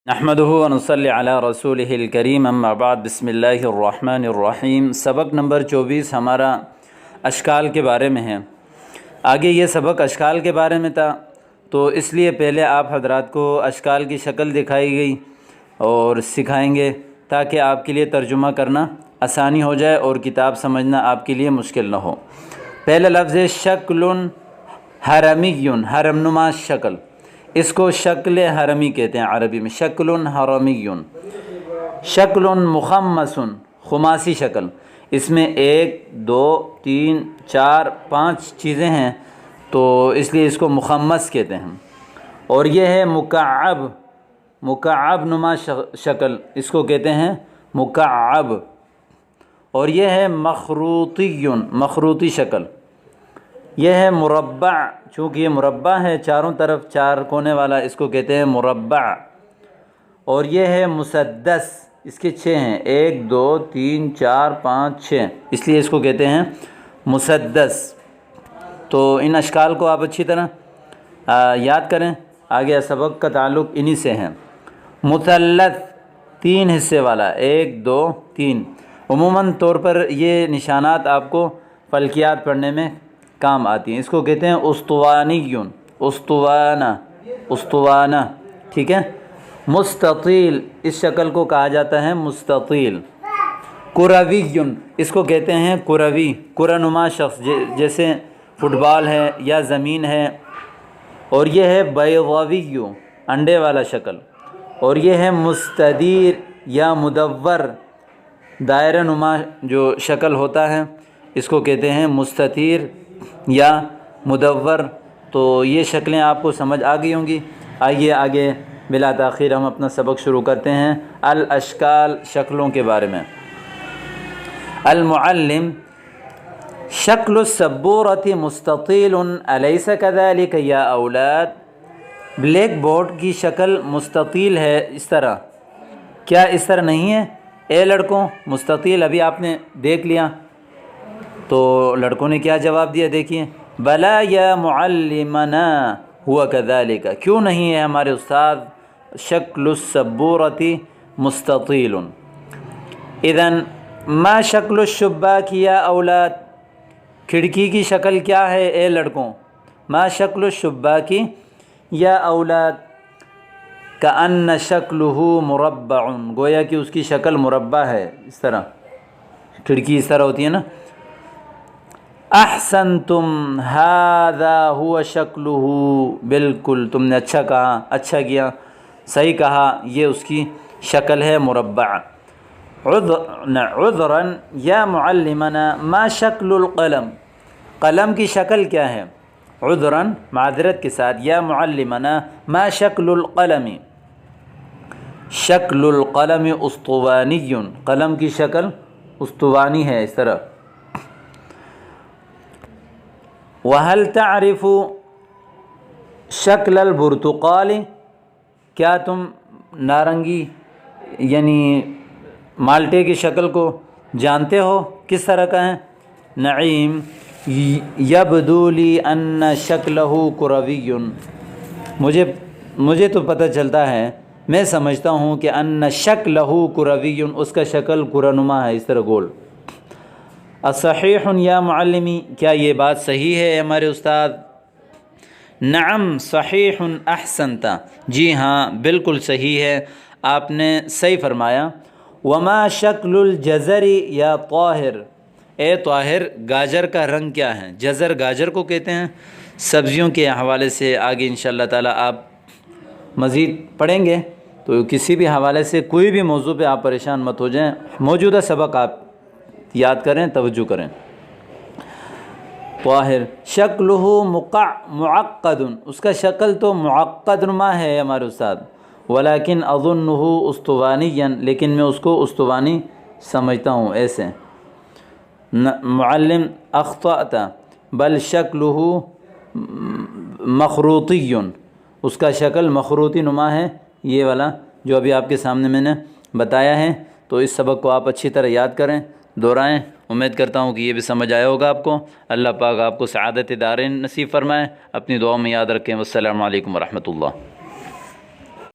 نحمدہ و نصلی علی رسولہ الکریم اما بعد بسم اللہ الرحمن الرحیم۔ سبق نمبر 24 ہمارا اشکال کے بارے میں ہے۔ آگے یہ سبق اشکال کے بارے میں تھا، تو اس لیے پہلے آپ حضرات کو اشکال کی شکل دکھائی گئی اور سکھائیں گے تاکہ آپ کے لیے ترجمہ کرنا آسانی ہو جائے اور کتاب سمجھنا آپ کے لیے مشکل نہ ہو۔ پہلا لفظ ہے شکل حرمی، حرم نما شکل، اس کو شکل حرمی کہتے ہیں عربی میں، شکل حرمی۔ شکل مخمس، خماسی شکل، اس میں 1 2 3 4 5 چیزیں ہیں تو اس لیے اس کو مخمس کہتے ہیں۔ اور یہ ہے مکعب، مکعب نما شکل، اس کو کہتے ہیں مکعب۔ اور یہ ہے مخروطی، مخروطی شکل۔ یہ ہے مربع، چونکہ یہ مربع ہے چاروں طرف 4 کونے والا، اس کو کہتے ہیں مربع۔ اور یہ ہے مسدس، اس کے 6 ہیں، 1 2 3 4 5 6، اس لیے اس کو کہتے ہیں مسدس۔ تو ان اشکال کو آپ اچھی طرح یاد کریں، آگے سبق کا تعلق انہی سے ہے۔ مثلث، 3 حصے والا، 1 2 3۔ عموماً طور پر یہ نشانات آپ کو فلکیات پڑھنے میں کام آتی ہیں۔ اس کو کہتے ہیں اسطوانی، اسطوانہ، اسطوانہ، ٹھیک ہے۔ مستطیل، اس شکل کو کہا جاتا ہے مستطیل۔ کروی، اس کو کہتے ہیں کروی، کرہ نما شخص، جیسے فٹ بال ہے یا زمین ہے۔ اور یہ ہے بیضاوی، انڈے والا شکل۔ اور یہ ہے مستدیر یا مدور، دائرہ نما جو شکل ہوتا ہے اس کو کہتے ہیں مستطیر یا مدور۔ تو یہ شکلیں آپ کو سمجھ آ گئی ہوں گی۔ آئیے آگے بلا تاخیر ہم اپنا سبق شروع کرتے ہیں الاشکال، شکلوں کے بارے میں۔ المعلم، شکل السبورۃ مستطیل الیس کذلک یا اولاد۔ بلیک بورڈ کی شکل مستطیل ہے، اس طرح، کیا اس طرح نہیں ہے اے لڑکوں؟ مستطیل ابھی آپ نے دیکھ لیا، تو لڑکوں نے کیا جواب دیا، دیکھیے، بلا یا معلمنا ہوا کذالک، کیوں نہیں ہے ہمارے استاد، شکل السبورۃ مستطیل۔ اذن ما شکل الشباک یا اولاد، کھڑکی کی شکل کیا ہے اے لڑکوں؟ ما شکل الشباک یا اولاد، کأن شکلہ مربع، گویا کہ اس کی شکل مربع ہے، اس طرح کھڑکی اس طرح ہوتی ہے نا۔ احسنتم ھذا هو شکلہ، بالکل تم نے اچھا کہا، اچھا کیا، صحیح کہا، یہ اس کی شکل ہے مربع۔ عذرا یا معلمنا ما شکل القلم، قلم کی شکل کیا ہے؟ عذرا، معذرت کے ساتھ، یا معلمنا ما شکل القلم، شکل القلم اسطوانی، قلم کی شکل اسطوانی ہے، اس طرح۔ وَهَلْ تَعْرِفُ شَكْلَ الْبُرْتُقَالِ، کیا تم نارنگی یعنی مالٹے کی شکل کو جانتے ہو کس طرح کا ہے؟ نعیم، یبدو لی ان شکلہ کروی، مجھے تو پتہ چلتا ہے، میں سمجھتا ہوں کہ ان شکلہ کروی، اس کا شکل کرہ نما ہے، اس طرح گول۔ اصحیح یا معلمی، کیا یہ بات صحیح ہے ہمارے استاد؟ نعم صحیح احسنت، جی ہاں بالکل صحیح ہے، آپ نے صحیح فرمایا۔ وما شکل الجزر یا طاہر، اے طاہر گاجر کا رنگ کیا ہے؟ جزر گاجر کو کہتے ہیں۔ سبزیوں کے حوالے سے آگے انشاءاللہ تعالیٰ آپ مزید پڑھیں گے، تو کسی بھی حوالے سے کوئی بھی موضوع پہ آپ پریشان مت ہو جائیں، موجودہ سبق آپ یاد کریں، توجہ کریں۔ طاہر، شکلہ معقد، اس کا شکل تو معقد نما ہے ہمارے استاد، ولیکن اظنہ اسطوانیا، لیکن میں اس کو اسطوانی سمجھتا ہوں، ایسے۔ معلم، اخطأت، بل شکلہ مخروطی، اس کا شکل مخروطی نما ہے، یہ والا جو ابھی آپ کے سامنے میں نے بتایا ہے۔ تو اس سبق کو آپ اچھی طرح یاد کریں، دہرائیں۔ امید کرتا ہوں کہ یہ بھی سمجھ آیا ہوگا آپ کو۔ اللہ پاک آپ کو سعادت دارین نصیب فرمائے۔ اپنی دعاؤں میں یاد رکھیں۔ والسلام علیکم ورحمۃ اللہ۔